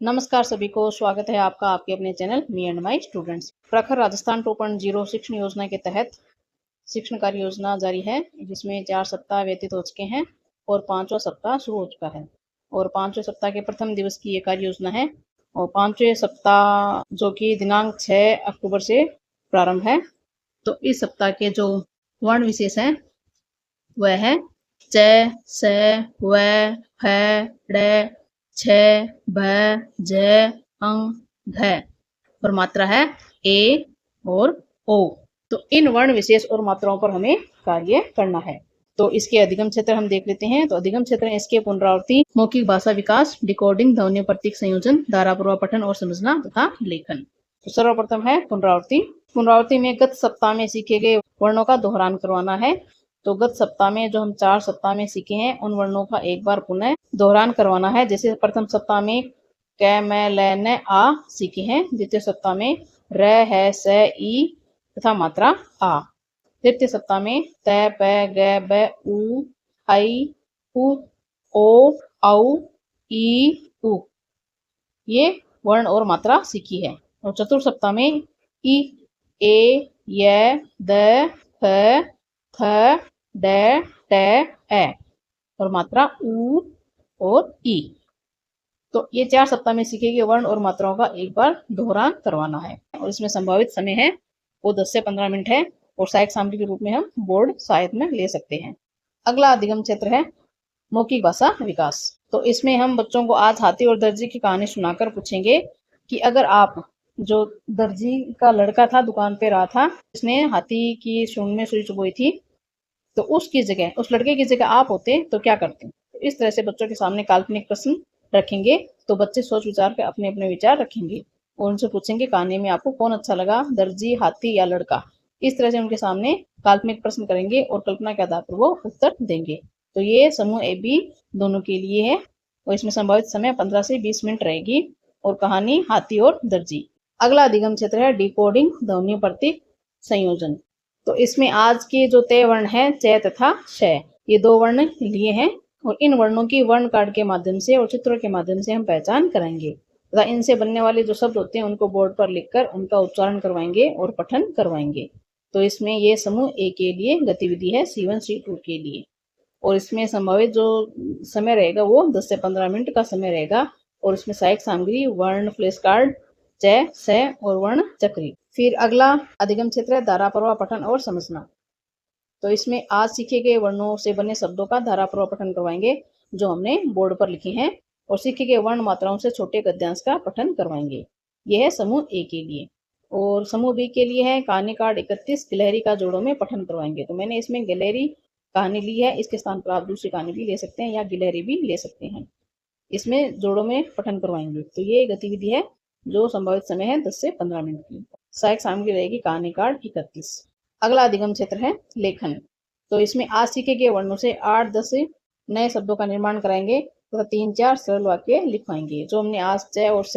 नमस्कार सभी को, स्वागत है आपका आपके अपने channel me and my students. प्रखर राजस्थान 2.0 शिक्षण योजना के तहत शिक्षण कार्य योजना जारी है, जिसमें 4 सप्ताह व्यतीत हो चुके हैं और 5वां सप्ताह शुरू हो चुका है। और 5वें सप्ताह के प्रथम दिवस की ये कार्य योजना है और 5वें सप्ताह जो कि दिनांक 6 अक्टूबर से प्रारंभ है। तो इस सप्ताह के जो वर्ण विशेष हैं वह है च, स, व, फ, ड़, छ, भ, ज, अं, घ और मात्रा है ए और ओ। तो इन वर्ण विशेष और मात्राओं पर हमें कार्य करना है। तो इसके अधिगम क्षेत्र हम देख लेते हैं। तो अधिगम क्षेत्र है इसके पुनरावृत्ति, मौखिक भाषा विकास, डिकोडिंग, ध्वनि प्रतीक संयोजन, धारापूर्वक पठन और समझना तथा लेखन। तो सर्वप्रथम है पुनरावृत्ति। पुनरावृत्ति में गत सप्ताह में सीखे गए वर्णों का दोहरान करवाना है। तो गत सप्ताह में जो हम 4 सप्ताह में सीखे हैं उन वर्णों का एक बार पुनः दोहरान करवाना है। जैसे प्रथम सप्ताह में क, म, ल, न, आ सीखे हैं। द्वितीय सप्ताह में र, है, स, ई तथा मात्रा आ। तृतीय सप्ताह में त, प, ग, ब, उ, ऐ, उ, ओ, औ, ई, उ ये वर्ण और मात्रा सीखी है। और चतुर्थ सप्ताह में ई, ए, य, द, फ, थ, ड, ट, ए और मात्रा उ और ई। तो ये 4 सप्ताह में सीखे गए वर्ण और मात्राओं का एक बार दोहरान करवाना है और इसमें संभावित समय है वो 10 से 15 मिनट है और सहायक सामग्री के रूप में हम बोर्ड सहायता में ले सकते हैं। अगला अधिगम क्षेत्र है मौखिक भाषा विकास। तो इसमें हम बच्चों को आज हाथी और दर्जी की कहानी सुनाकर पूछेंगे कि अगर आप जो दर्जी का लड़का था दुकान पे रहा था, उसने हाथी की सूंड में सुई चुभोई थी, तो उसकी जगह उस लड़के की जगह आप होते तो क्या करते। तो इस तरह से बच्चों के सामने काल्पनिक प्रश्न रखेंगे तो बच्चे सोच विचार कर अपने अपने विचार रखेंगे और उनसे पूछेंगे कहानी में आपको कौन अच्छा लगा, दर्जी, हाथी या लड़का। इस तरह से उनके सामने काल्पनिक प्रश्न करेंगे और कल्पना के आधार पर वो उत्तर देंगे। तो ये समूह ए बी दोनों के लिए है और इसमें संभावित समय 15 से 20 मिनट रहेगी और कहानी हाथी और दर्जी। अगला अधिगम क्षेत्र है डिकोडिंग, ध्वनि प्रतीक संयोजन। तो इसमें आज के जो तय वर्ण है च तथा श, ये 2 वर्ण लिए हैं और इन वर्णों की वर्ण कार्ड के माध्यम से और चित्रों के माध्यम से हम पहचान कराएंगे तथा इनसे बनने वाले जो शब्द होते हैं उनको बोर्ड पर लिखकर उनका उच्चारण करवाएंगे और पठन करवाएंगे। तो इसमें ये समूह ए के लिए गतिविधि है, C1 C2 के लिए। और इसमें संभावित जो समय रहेगा वो 10 से 15 मिनट का समय रहेगा और इसमें सहायक सामग्री वर्ण फ्लैश कार्ड, च, स और वर्ण चक्री। फिर अगला अधिगम क्षेत्र है धाराप्रवाह पठन और समझना। तो इसमें आज सीखे गए वर्णों से बने शब्दों का धाराप्रवाह पठन करवाएंगे जो हमने बोर्ड पर लिखे हैं और सीखे गए वर्ण मात्राओं से छोटे गद्यांश का पठन करवाएंगे। यह है समूह ए के लिए। और समूह बी के लिए है कहानी कार्ड 31 गिलहरी का जोड़ों में पठन करवाएंगे। तो मैंने इसमें गिलहरी कहानी ली है, इसके स्थान पर आप दूसरी कहानी भी ले सकते हैं या गिलहरी भी ले सकते हैं। इसमें जोड़ों में पठन करवाएंगे। तो ये गतिविधि है जो संभावित समय है 10 से 15 मिनट की। सहायक सामग्री रहेगी कहानी कार्ड 31। अगला अधिगम क्षेत्र है लेखन। तो इसमें आज सीखे गए वर्णों से 8-10 नए शब्दों का निर्माण कराएंगे तथा 3-4 सरल वाक्य लिखवाएंगे। जो हमने आज च और स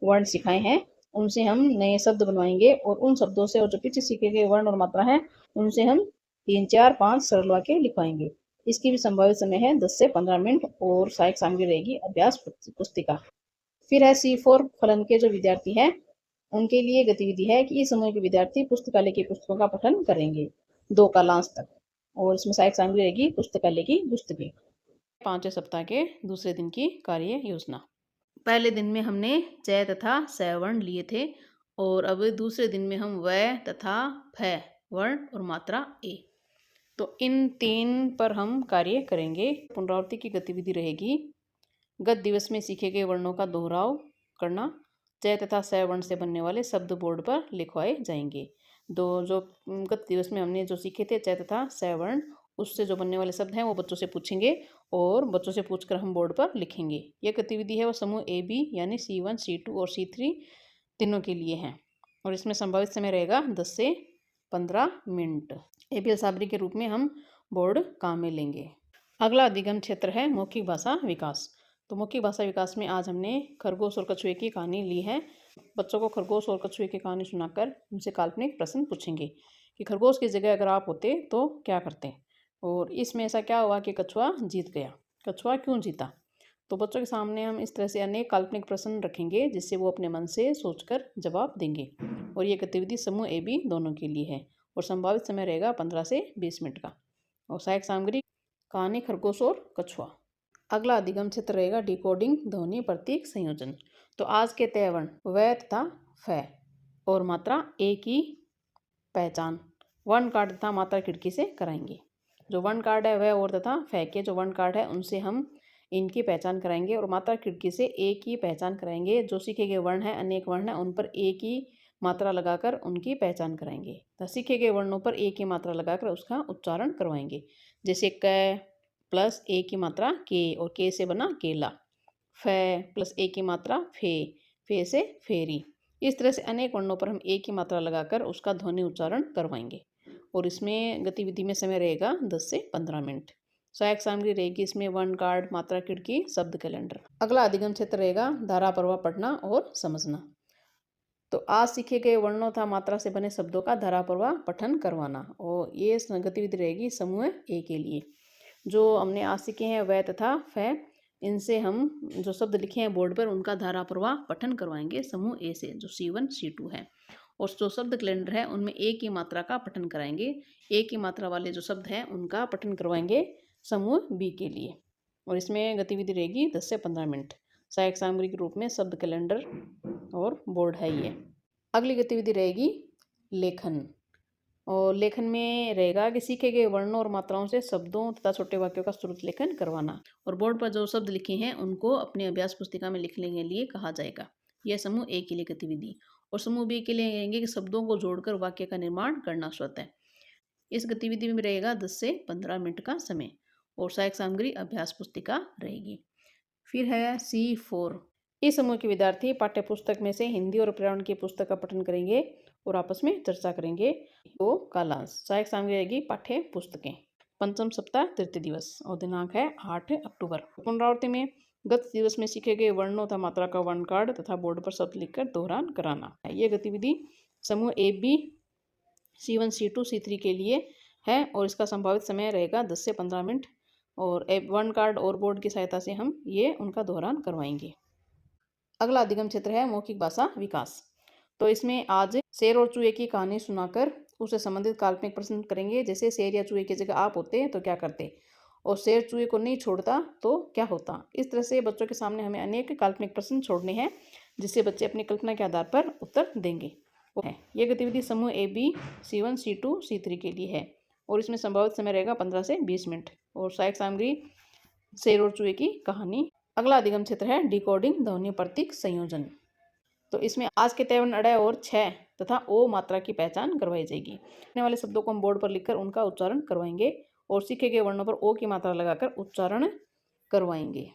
वर्ण सिखाए हैं उनसे हम नए शब्द बनवाएंगे और उन शब्दों से और जो पीछे सीखे गए वर्ण और मात्रा है उनसे हम 3-4-5 सरल वाक्य लिखवाएंगे। इसकी भी संभावित समय है 10 से 15 मिनट और सहायक सामग्री रहेगी अभ्यास पुस्तिका। फिर है C4 फलन के जो विद्यार्थी हैं उनके लिए गतिविधि है कि इस समूह के विद्यार्थी पुस्तकालय की पुस्तकों का पठन करेंगे 2 कालांश तक और इसमें सहायक सामग्री रहेगी पुस्तकालय की पुस्तकें। 5वें सप्ताह के दूसरे दिन की कार्य योजना। पहले दिन में हमने च तथा स वर्ण लिए थे और अब दूसरे दिन में हम व तथा फ वर्ण और मात्रा ए। तो इन 3 पर हम कार्य करेंगे। पुनरावृत्ति की गतिविधि रहेगी गत दिवस में सीखे गए वर्णों का दोहराव करना, च तथा स वर्ण से बनने वाले शब्द बोर्ड पर लिखवाए जाएंगे। जो गत दिवस में हमने जो सीखे थे च तथा स वर्ण, उससे जो बनने वाले शब्द हैं वो बच्चों से पूछेंगे और बच्चों से पूछकर हम बोर्ड पर लिखेंगे। यह गतिविधि है वो समूह ए बी यानी C1 C2 और C3 तीनों के लिए है और इसमें संभावित समय रहेगा 10 से 15 मिनट। APL सामग्री के रूप में हम बोर्ड काम में लेंगे। अगला अधिगम क्षेत्र है मौखिक भाषा विकास। तो मौखिक भाषा विकास में आज हमने खरगोश और कछुए की कहानी ली है। बच्चों को खरगोश और कछुए की कहानी सुनाकर उनसे काल्पनिक प्रश्न पूछेंगे कि खरगोश की जगह अगर आप होते तो क्या करते और इसमें ऐसा क्या हुआ कि कछुआ जीत गया। कछुआ क्यों जीता तो बच्चों के सामने हम इस तरह से अनेक काल्पनिक प्रश्न रखेंगे जिससे वो अपने मन से सोचकर जवाब देंगे। और ये गतिविधि समूह ए बी दोनों के लिए है और संभावित समय रहेगा 15 से 20 मिनट का। और सहायक सामग्री कहानी खरगोश और कछुआ। अगला अधिगम क्षेत्र रहेगा डिकोडिंग ध्वनि प्रतीक संयोजन। तो आज के तय वर्ण व तथा फ और मात्रा ए की पहचान वर्ण कार्ड तथा मात्रा खिड़की से कराएंगे। जो वर्ण कार्ड है वह और तथा फ के जो वर्ण कार्ड है उनसे हम इनकी पहचान कराएंगे और मात्रा खिड़की से ए की पहचान कराएंगे। जो सीखे गए वर्ण है अनेक वर्ण है उन पर ए की मात्रा लगाकर उनकी पहचान कराएंगे तथा सीखे गए वर्णों पर ए की मात्रा लगाकर उसका उच्चारण करवाएंगे। जैसे क प्लस ए की मात्रा के और के से बना केला, फ प्लस ए की मात्रा फे से फेरी। इस तरह से अनेक वर्णों पर हम ए की मात्रा लगाकर उसका ध्वनि उच्चारण करवाएंगे। और इसमें गतिविधि में समय रहेगा 10 से 15 मिनट। सहायक सामग्री रहेगी इसमें वर्ण कार्ड, मात्रा खिड़की, शब्द कैलेंडर। अगला अधिगम क्षेत्र रहेगा धारा प्रवाह पढ़ना और समझना। तो आज सीखे गए वर्णों तथा मात्रा से बने शब्दों का धारा प्रवाह पठन करवाना। और ये गतिविधि रहेगी समूह ए के लिए। जो हमने आज सीखे हैं वह तथा फ, इनसे हम जो शब्द लिखे हैं बोर्ड पर उनका धारा प्रवाह पठन करवाएंगे समूह ए से, जो C1 C2 है। और जो शब्द कैलेंडर है उनमें ए की मात्रा का पठन कराएंगे। ए की मात्रा वाले जो शब्द हैं उनका पठन करवाएंगे समूह बी के लिए। और इसमें गतिविधि रहेगी 10 से 15 मिनट। सहायक सामग्री के रूप में शब्द कैलेंडर और बोर्ड है ये। अगली गतिविधि रहेगी लेखन। और लेखन में रहेगा कि सीखे गए वर्णों और मात्राओं से शब्दों तथा छोटे वाक्यों का श्रुत लेखन करवाना। और बोर्ड पर जो शब्द लिखे हैं उनको अपनी अभ्यास पुस्तिका में लिखने के लिए कहा जाएगा। यह समूह ए के लिए गतिविधि। और समूह बी के लिए कहेंगे कि शब्दों को जोड़कर वाक्य का निर्माण करना श्रुत है। इस गतिविधि में रहेगा 10 से 15 मिनट का समय। और सहायक सामग्री अभ्यास पुस्तिका रहेगी। फिर है C4। इस समूह के विद्यार्थी पाठ्य पुस्तक में से हिंदी और पर्यावरण की पुस्तक का पठन करेंगे और आपस में चर्चा करेंगे। तो कालांश सहायक सामग्री रहेगी पाठ्य पुस्तकें। पंचम सप्ताह तृतीय दिवस और दिनांक है 8 अक्टूबर। पुनरावृत्ति में गत दिवस में सीखे गए वर्णों तथा मात्रा का वर्ण कार्ड तथा बोर्ड पर शब्द लिखकर दोहरान कराना। यह गतिविधि समूह A B C1 C2 C3 के लिए है और इसका संभावित समय रहेगा 10 से 15 मिनट। और वर्ण कार्ड और बोर्ड की सहायता से हम ये उनका दोहरान करवाएंगे। अगला अधिगम क्षेत्र है मौखिक भाषा विकास। तो इसमें आज शेर और चूहे की कहानी सुनाकर उससे संबंधित काल्पनिक प्रश्न करेंगे। जैसे शेर या चूहे की जगह आप होते तो क्या करते, और शेर चूहे को नहीं छोड़ता तो क्या होता। इस तरह से बच्चों के सामने हमें अनेक काल्पनिक प्रश्न छोड़ने हैं जिससे बच्चे अपनी कल्पना के आधार पर उत्तर देंगे। यह गतिविधि समूह A B C1 C2 C3 के लिए है और इसमें संभावित समय रहेगा 15 से 20 मिनट। और सहायक सामग्री शेर और चूहे की कहानी। अगला अधिगम क्षेत्र है डिकोडिंग ध्वनि प्रतीक संयोजन। तो इसमें आज के तय वर्ण अड़य और छ तथा ओ मात्रा की पहचान करवाई जाएगी। लिखने वाले शब्दों को हम बोर्ड पर लिखकर उनका उच्चारण करवाएंगे और सीखे गए वर्णों पर ओ की मात्रा लगाकर उच्चारण करवाएंगे।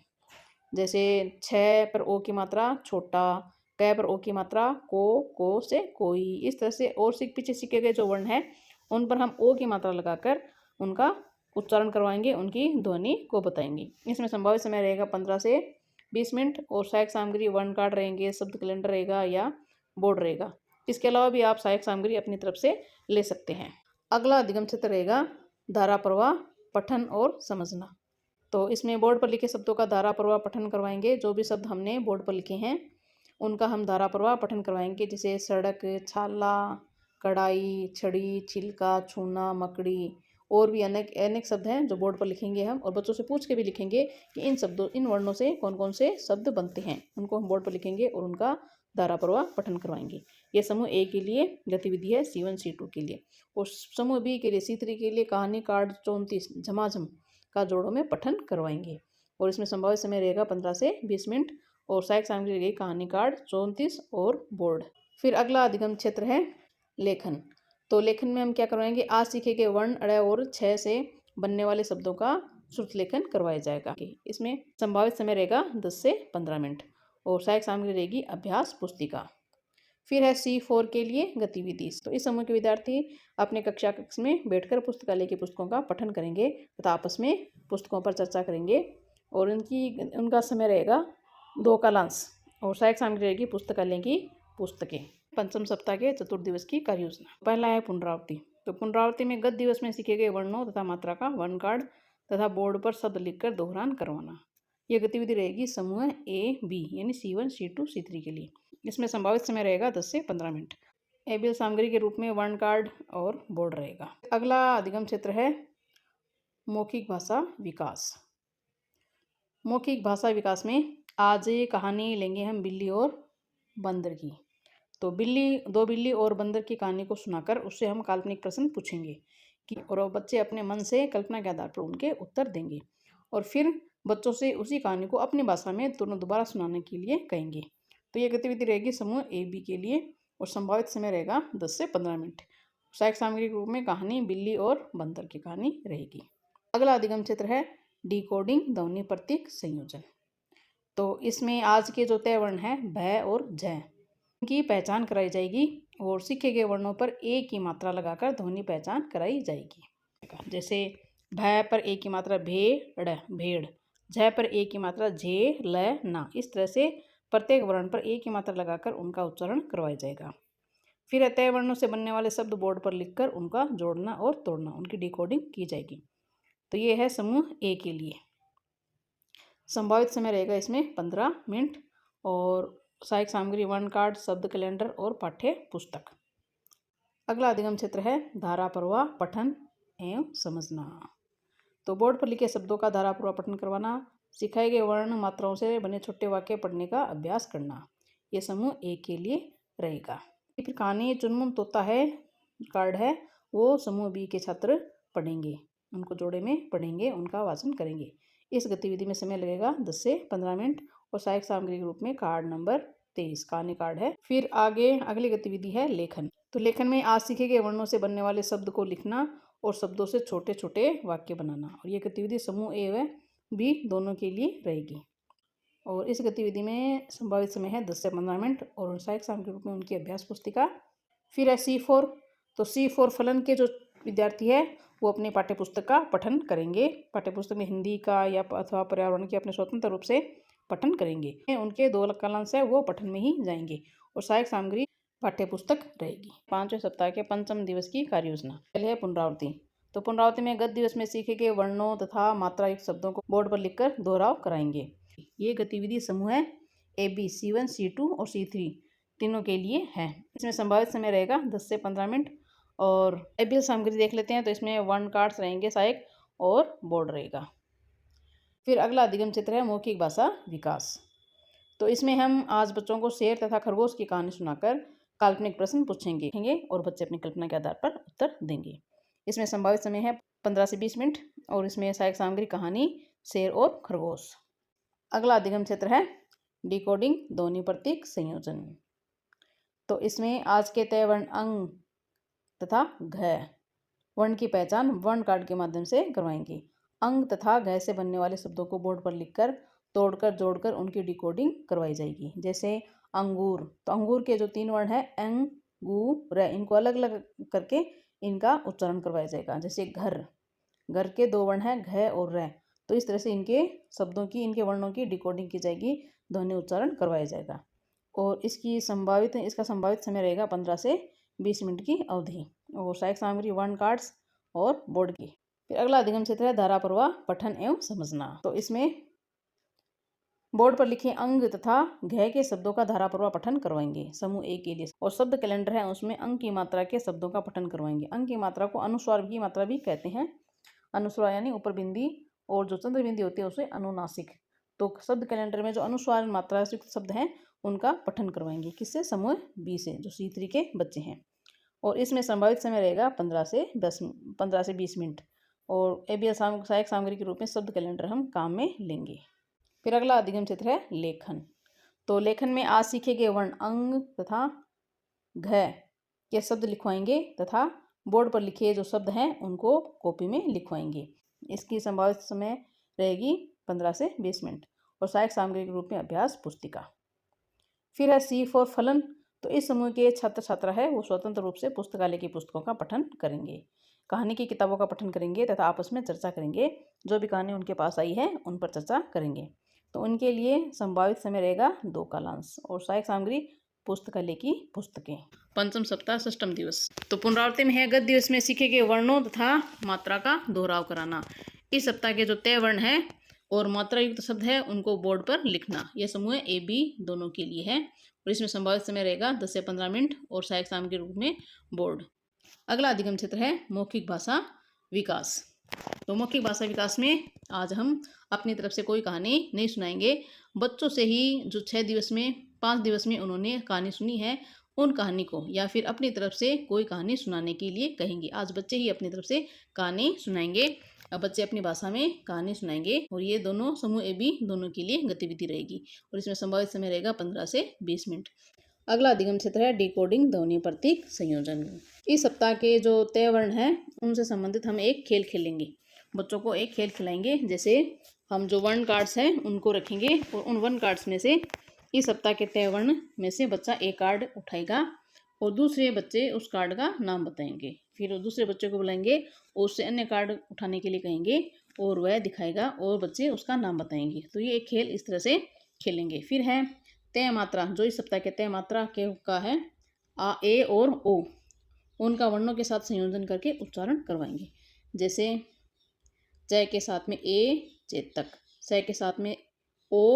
जैसे छ पर ओ की मात्रा छोटा, क पर ओ की मात्रा को से कोई। इस तरह से और पीछे सीखे गए जो वर्ण है उन पर हम ओ की मात्रा लगाकर उनका उच्चारण करवाएंगे, उनकी ध्वनि को बताएंगे। इसमें संभावित समय रहेगा 15 से 20 मिनट। और सहायक सामग्री वर्ण कार्ड रहेंगे, शब्द कैलेंडर रहेगा या बोर्ड रहेगा। इसके अलावा भी आप सहायक सामग्री अपनी तरफ से ले सकते हैं। अगला अधिगम क्षेत्र रहेगा धारा प्रवाह पठन और समझना। तो इसमें बोर्ड पर लिखे शब्दों का धारा प्रवाह पठन करवाएंगे। जो भी शब्द हमने बोर्ड पर लिखे हैं उनका हम धारा प्रवाह पठन करवाएंगे। जैसे सड़क, छाला, कढ़ाई, छड़ी, छिलका, छूना, मकड़ी और भी अनेक शब्द हैं जो बोर्ड पर लिखेंगे हम। और बच्चों से पूछ के भी लिखेंगे कि इन वर्णों से कौन कौन से शब्द बनते हैं। उनको हम बोर्ड पर लिखेंगे और उनका धारा प्रवाह पठन करवाएंगे। यह समूह ए के लिए गतिविधि है C1 C2 के लिए। और समूह बी के लिए C3 के लिए कहानी कार्ड 34 झमाझम का जोड़ों में पठन करवाएंगे। और इसमें संभावित समय रहेगा 15 से 20 मिनट। और सहायक सामग्री रहेगी कहानी कार्ड 34 और बोर्ड। फिर अगला अधिगम क्षेत्र है लेखन। तो लेखन में हम क्या करवाएंगे, आज सीखे गए वर्ण अड़य और छ से बनने वाले शब्दों का श्रुत लेखन करवाया जाएगा। इसमें संभावित समय रहेगा 10 से 15 मिनट। और सहायक सामग्री रहेगी अभ्यास पुस्तिका। फिर है C4 के लिए गतिविधि। तो इस समूह के विद्यार्थी अपने कक्षा कक्ष में बैठकर पुस्तकालय की पुस्तकों का पठन करेंगे तथा आपस में पुस्तकों पर चर्चा करेंगे। और उनका समय रहेगा 2 कालांश। और सहायक सामग्री रहेगी पुस्तकालय की पुस्तकें। पंचम सप्ताह के चतुर्थ दिवस की कार्य योजना। पहला है पुनरावृत्ति। तो पुनरावृत्ति में गत दिवस में सीखे गए वर्णों तथा मात्रा का वर्ण कार्ड तथा बोर्ड पर शब्द लिखकर दोहरान करवाना। ये गतिविधि रहेगी समूह ए बी यानी C1 C2 C3 के लिए। इसमें संभावित समय रहेगा 10 से 15 मिनट। एबीएल सामग्री के रूप में वन कार्ड और बोर्ड रहेगा। अगला अधिगम क्षेत्र है मौखिक भाषा विकास। मौखिक भाषा विकास में आज कहानी लेंगे हम बिल्ली और बंदर की। तो दो बिल्ली और बंदर की कहानी को सुनाकर उससे हम काल्पनिक प्रश्न पूछेंगे कि और बच्चे अपने मन से कल्पना के आधार पर उनके उत्तर देंगे और फिर बच्चों से उसी कहानी को अपनी भाषा में दोबारा सुनाने के लिए कहेंगे। तो ये गतिविधि रहेगी समूह ए बी के लिए और संभावित समय रहेगा 10 से 15 मिनट। सहायक सामग्री के रूप में कहानी बिल्ली और बंदर की कहानी रहेगी। अगला अधिगम क्षेत्र है डिकोडिंग ध्वनि प्रतीक संयोजन। तो इसमें आज के जो तय वर्ण हैं भ और झ की पहचान कराई जाएगी और सीखे गए वर्णों पर ए की मात्रा लगाकर ध्वनि पहचान कराई जाएगी। जैसे भ पर ए की मात्रा भेड़ भेड़, झ पर ए की मात्रा झे ल ना। इस तरह से प्रत्येक वर्ण पर ए की मात्रा लगाकर उनका उच्चारण करवाया जाएगा। फिर तय वर्णों से बनने वाले शब्द बोर्ड पर लिखकर उनका जोड़ना और तोड़ना, उनकी डिकोडिंग की जाएगी। तो ये है समूह ए के लिए। संभावित समय रहेगा इसमें 15 मिनट और सहायक सामग्री वन कार्ड, शब्द कैलेंडर और पाठ्य पुस्तक। अगला अधिगम क्षेत्र है धारा प्रवाह पठन एवं समझना। तो बोर्ड पर लिखे शब्दों का धारा प्रवाह पठन करवाना, सिखाए गए वर्ण मात्राओं से बने छोटे वाक्य पढ़ने का अभ्यास करना, ये समूह ए के लिए रहेगा। फिर कहानी चुनमुन तोता है कार्ड है वो समूह बी के छात्र पढ़ेंगे, उनको जोड़े में पढ़ेंगे, उनका वाचन करेंगे। इस गतिविधि में समय लगेगा 10 से 15 मिनट और सहायक सामग्री के रूप में कार्ड नंबर 23 कहानी कार्ड है। फिर आगे अगली गतिविधि है लेखन। तो लेखन में आज सीखे गए वर्णों से बनने वाले शब्द को लिखना और शब्दों से छोटे छोटे वाक्य बनाना, और ये गतिविधि समूह ए व बी दोनों के लिए रहेगी। और इस गतिविधि में संभावित समय है 10 से 15 मिनट और सहायक सामग्री के रूप में उनकी अभ्यास पुस्तिका। फिर है C4। तो C4 फलन के जो विद्यार्थी है वो अपनी पाठ्यपुस्तक का पठन करेंगे। पाठ्यपुस्तक में हिंदी का या अथवा पर्यावरण के अपने स्वतंत्र रूप से पठन करेंगे। उनके 2 कालांश है वो पठन में ही जाएंगे और सहायक सामग्री पाठ्यपुस्तक रहेगी। 5वें सप्ताह के 5वें दिवस की कार्य योजना। पहले है पुनरावृत्ति। तो पुनरावृत्ति में गत दिवस में सीखे गए वर्णों तथा मात्रा युक्त शब्दों को बोर्ड पर लिखकर दोहराव कराएंगे। ये गतिविधि समूह है ए बी C1 C2 और C3 तीनों के लिए है। इसमें संभावित समय रहेगा 10 से 15 मिनट और एबीएल सामग्री देख लेते हैं। तो इसमें वन कार्ड्स रहेंगे सहायक और बोर्ड रहेगा। फिर अगला अधिगम क्षेत्र है मौखिक भाषा विकास। तो इसमें हम आज बच्चों को शेर तथा खरगोश की कहानी सुनाकर काल्पनिक प्रश्न पूछेंगे और बच्चे अपनी कल्पना के आधार पर उत्तर देंगे। इसमें संभावित समय है 15 से 20 मिनट और इसमें सहायक सामग्री कहानी शेर और खरगोश। अगला अधिगम क्षेत्र है डिकोडिंग ध्वनि प्रतीक संयोजन। तो इसमें आज के तय वर्ण अंग तथा घ वर्ण की पहचान वर्ण कार्ड के माध्यम से करवाएंगे। अंग तथा घ से बनने वाले शब्दों को बोर्ड पर लिखकर तोड़कर जोड़कर उनकी डिकोडिंग करवाई जाएगी। जैसे अंगूर, तो अंगूर के जो 3 वर्ण है अंग गु र, इनको अलग अलग करके इनका उच्चारण करवाया जाएगा। जैसे घर, घर के 2 वर्ण है घ और र, तो इस तरह से इनके शब्दों की इनके वर्णों की डिकोडिंग की जाएगी, ध्वनि उच्चारण करवाया जाएगा। और इसका संभावित समय रहेगा 15 से 20 मिनट की अवधि और सहायक सामग्री वन कार्ड्स और बोर्ड की। फिर अगला अधिगम क्षेत्र है धारा प्रवाह पठन एवं समझना। तो इसमें बोर्ड पर लिखे अंग तथा घ के शब्दों का धारा प्रवाह पठन करवाएंगे समूह ए के लिए। और शब्द कैलेंडर है उसमें अंग की मात्रा के शब्दों का पठन करवाएंगे। अंग की मात्रा को अनुस्वार की मात्रा भी कहते हैं। अनुस्वार यानी ऊपर बिंदी और जो चंद्र बिंदी होती है उसे अनुनासिक। तो शब्द कैलेंडर में जो अनुस्वार मात्रा युक्त शब्द हैं उनका पठन करवाएंगे। किससे? समूह बी से, जो C3 के बच्चे हैं। और इसमें संभावित समय रहेगा 15 से 20 मिनट और एबीएल सहायक सामग्री के रूप में शब्द कैलेंडर हम काम में लेंगे। फिर अगला अधिगम क्षेत्र है लेखन। तो लेखन में आज सीखे गए वर्ण अंग तथा घ के शब्द लिखवाएंगे तथा बोर्ड पर लिखे जो शब्द हैं उनको कॉपी में लिखवाएंगे। इसकी संभावित समय रहेगी 15 से 20 मिनट और सहायक सामग्री के रूप में अभ्यास पुस्तिका। फिर है C4 फलन। तो इस समूह के छात्र छात्रा है वो स्वतंत्र रूप से पुस्तकालय की पुस्तकों का पठन करेंगे, कहानी की किताबों का पठन करेंगे तथा आपस में चर्चा करेंगे। जो भी कहानी उनके पास आई है उन पर चर्चा करेंगे। तो उनके लिए संभावित समय रहेगा 2 कालांश और सहायक सामग्री पुस्तकालय की पुस्तकें। 5वां सप्ताह 6वां दिवस। तो पुनरावृत्ति में है गत दिवस में सीखे गए वर्णों तथा मात्रा का दोहराव कराना। इस सप्ताह के जो तय वर्ण है और मात्रा युक्त शब्द है उनको बोर्ड पर लिखना। यह समूह ए बी दोनों के लिए है और इसमें संभावित समय रहेगा 10 से 15 मिनट और सहायक सामग्री के रूप में बोर्ड। अगला अधिगम क्षेत्र है मौखिक भाषा विकास। तो मौखिक भाषा विकास में आज हम अपनी तरफ से कोई कहानी नहीं सुनाएंगे। बच्चों से ही जो 6 दिवस में 5 दिवस में उन्होंने कहानी सुनी है उन कहानी को या फिर अपनी तरफ से कोई कहानी सुनाने के लिए कहेंगे। आज बच्चे ही अपनी तरफ से कहानी सुनाएंगे। अब बच्चे अपनी भाषा में कहानी सुनाएंगे और ये दोनों समूह ए बी दोनों के लिए गतिविधि रहेगी और इसमें संभावित समय रहेगा 15 से 20 मिनट। अगला अधिगम क्षेत्र है डिकोडिंग ध्वनि प्रतीक संयोजन। इस सप्ताह के जो तय वर्ण हैं उनसे संबंधित हम एक खेल खेलेंगे। बच्चों को एक खेल खिलाएंगे। जैसे हम जो वर्ण कार्ड्स हैं उनको रखेंगे और उन वर्ण कार्ड्स में से इस सप्ताह के तय वर्ण में से बच्चा एक कार्ड उठाएगा और दूसरे बच्चे उस कार्ड का नाम बताएंगे। फिर दूसरे बच्चे को बुलाएंगे और उससे अन्य कार्ड उठाने के लिए कहेंगे और वह दिखाएगा और बच्चे उसका नाम बताएंगे। तो ये एक खेल इस तरह से खेलेंगे। फिर है तय मात्रा। जो इस सप्ताह के तय मात्रा के का है आ ए और ओ, उनका वर्णों के साथ संयोजन करके उच्चारण करवाएंगे। जैसे जय के साथ में ए चेतक, स के साथ में ओ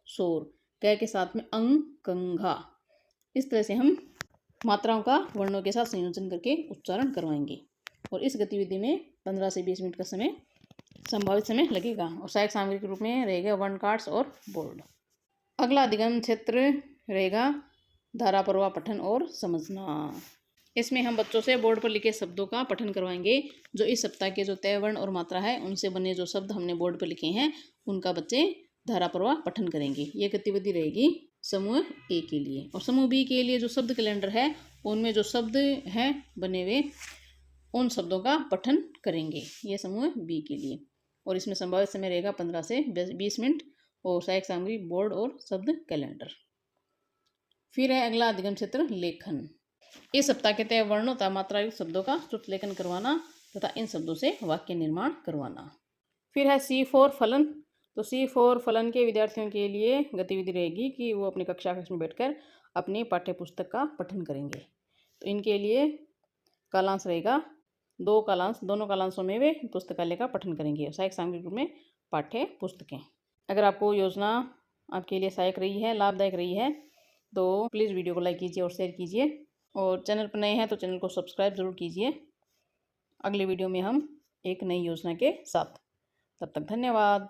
शोर, क के साथ में अंग कंघा। इस तरह से हम मात्राओं का वर्णों के साथ संयोजन करके उच्चारण करवाएंगे और इस गतिविधि में 15 से 20 मिनट का समय संभावित समय लगेगा और सहायक सामग्री के रूप में रहेगा वर्ण कार्ड्स और बोर्ड। अगला अधिगम क्षेत्र रहेगा धारा प्रवाह पठन और समझना। इसमें हम बच्चों से बोर्ड पर लिखे शब्दों का पठन करवाएंगे। जो इस सप्ताह के जो तय वर्ण और मात्रा है उनसे बने जो शब्द हमने बोर्ड पर लिखे हैं उनका बच्चे धारा प्रवाह पठन करेंगे। ये गतिविधि रहेगी समूह ए के लिए। और समूह बी के लिए जो शब्द कैलेंडर है उनमें जो शब्द हैं बने हुए उन शब्दों का पठन करेंगे। ये समूह बी के लिए और इसमें संभावित समय रहेगा 15 से 20 मिनट और सहायक सामग्री बोर्ड और शब्द कैलेंडर। फिर है अगला अधिगम क्षेत्र लेखन। इस सप्ताह के तय वर्णों तथा मात्रा युक्त शब्दों का श्रुत लेखन करवाना तथा इन शब्दों से वाक्य निर्माण करवाना। फिर है C4 फलन। तो C4 फलन के विद्यार्थियों के लिए गतिविधि रहेगी कि वो अपनी कक्षा में बैठकर अपनी पाठ्य पुस्तक का पठन करेंगे। तो इनके लिए कालांश रहेगा 2 कालांश, दोनों कालांशों में वे पुस्तकालय का पठन करेंगे। सहायक सामग्री रूप में पाठ्य पुस्तकें। अगर आपको योजना आपके लिए सहायक रही है, लाभदायक रही है तो प्लीज़ वीडियो को लाइक कीजिए और शेयर कीजिए और चैनल पर नए हैं तो चैनल को सब्सक्राइब ज़रूर कीजिए। अगले वीडियो में हम एक नई योजना के साथ। तब तक धन्यवाद।